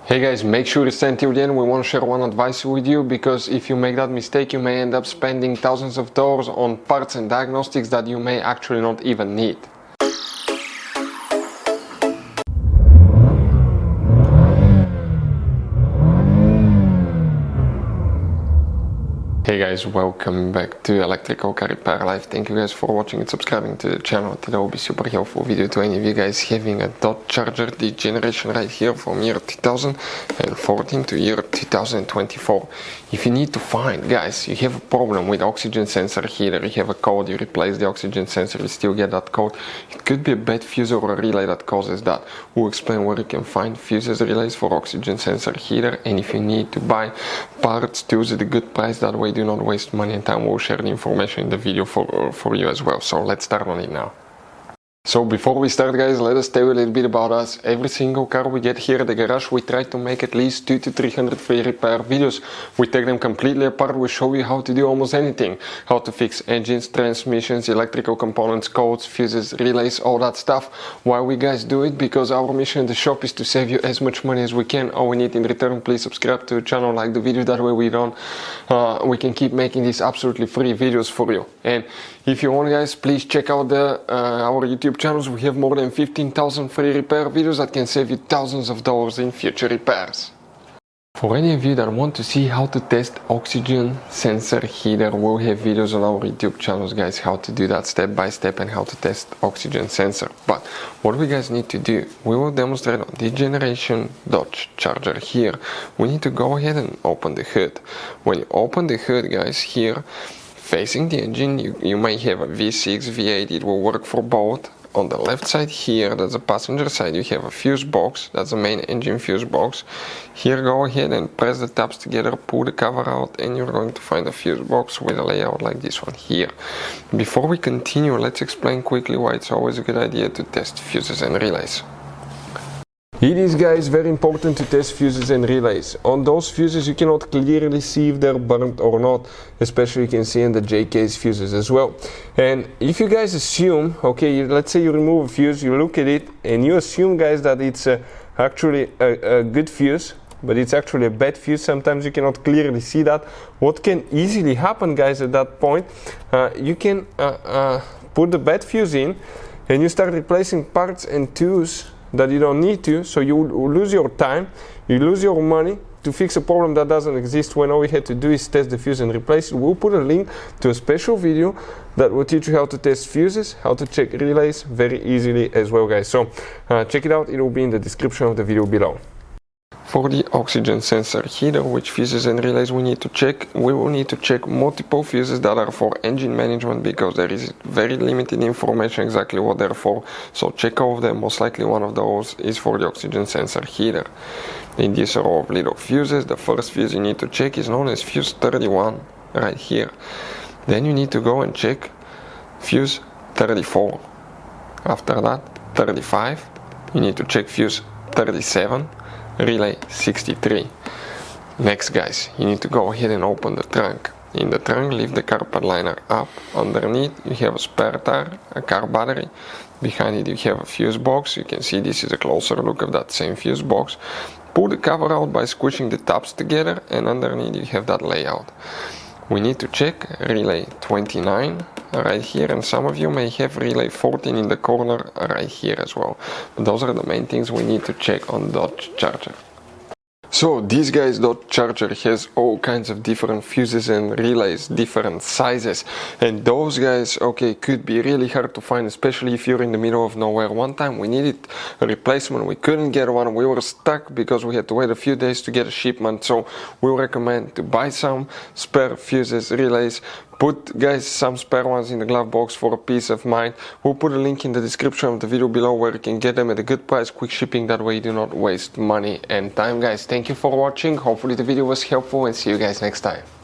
Hey guys, make sure to stay until the end. We want to share one advice with you, because if you make that mistake, you may end up spending thousands of dollars on parts and diagnostics that you may actually not even need. Hey guys, welcome back to Electrical Car Repair Live. Thank you guys for watching and subscribing to the channel. Today will be super helpful video to any of you guys having a Dodge Charger, the generation right here from year 2014 to year 2024. If you need to find, guys, you have a problem with oxygen sensor heater, you have a code, you replace the oxygen sensor, you still get that code. It could be a bad fuse or a relay that causes that. We'll explain where you can find fuses, relays for oxygen sensor heater, and if you need to buy parts, tools at a good price, that way do not waste money and time. We'll share the information in the video for you as well. So let's start on it now. So before we start, guys, let us tell you a little bit about us. Every single car we get here at the garage, we try to make at least 200 to 300 free repair videos. We take them completely apart. We show you how to do almost anything. How to fix engines, transmissions, electrical components, codes, fuses, relays, all that stuff. Why we guys do it? Because our mission in the shop is to save you as much money as we can. All we need in return, please subscribe to the channel, like the video, that way we can keep making these absolutely free videos for you. And if you want, guys, please check out our YouTube channels. We have more than 15,000 free repair videos that can save you thousands of dollars in future repairs. For any of you that want to see how to test oxygen sensor heater, we'll have videos on our YouTube channels, guys, how to do that step by step and how to test oxygen sensor. But what we guys need to do, we will demonstrate on this generation Dodge Charger here. We need to go ahead and open the hood. When you open the hood, guys, here facing the engine, you may have a V6, V8, it will work for both. On the left side here, that's the passenger side, you have a fuse box, that's the main engine fuse box. Here, go ahead and press the tabs together, pull the cover out, and you're going to find a fuse box with a layout like this one here. Before we continue, let's explain quickly why it's always a good idea to test fuses and relays. It is, guys, very important to test fuses and relays. On those fuses you cannot clearly see if they're burnt or not, especially you can see in the J-case fuses as well. And if you guys assume, okay, let's say you remove a fuse, you look at it and you assume, guys, that it's actually a good fuse, but it's actually a bad fuse, sometimes you cannot clearly see that. What can easily happen, guys, at that point, you can put the bad fuse in and you start replacing parts and tools that you don't need to, so you lose your time, you lose your money to fix a problem that doesn't exist, when all we had to do is test the fuse and replace it. We'll put a link to a special video that will teach you how to test fuses, how to check relays very easily as well, guys. So check it out, it will be in the description of the video below. For the oxygen sensor heater, which fuses and relays we need to check, we will need to check multiple fuses that are for engine management, because there is very limited information exactly what they're for. So check all of them, most likely one of those is for the oxygen sensor heater. In this row of little fuses, the first fuse you need to check is known as fuse 31, right here. Then you need to go and check fuse 34. After that, 35. You need to check fuse 37. Relay 63. Next, guys, you need to go ahead and open the trunk. In the trunk, leave the carpet liner up. Underneath you have a spare tire, a car battery. Behind it you have a fuse box. You can see this is a closer look of that same fuse box. Pull the cover out by squishing the tabs together, and underneath you have that layout. We need to check relay 29 right here, and some of you may have relay 14 in the corner right here as well. But those are the main things we need to check on Dodge Charger. So this, guys, Dodge Charger has all kinds of different fuses and relays, different sizes, and those, guys, okay, could be really hard to find, especially if you're in the middle of nowhere. One time we needed a replacement, we couldn't get one, we were stuck because we had to wait a few days to get a shipment. So we recommend to buy some spare fuses, relays. Put, guys, some spare ones in the glove box for a peace of mind. We'll put a link in the description of the video below where you can get them at a good price, quick shipping, that way you do not waste money and time, guys. Thank you for watching, hopefully the video was helpful, and see you guys next time.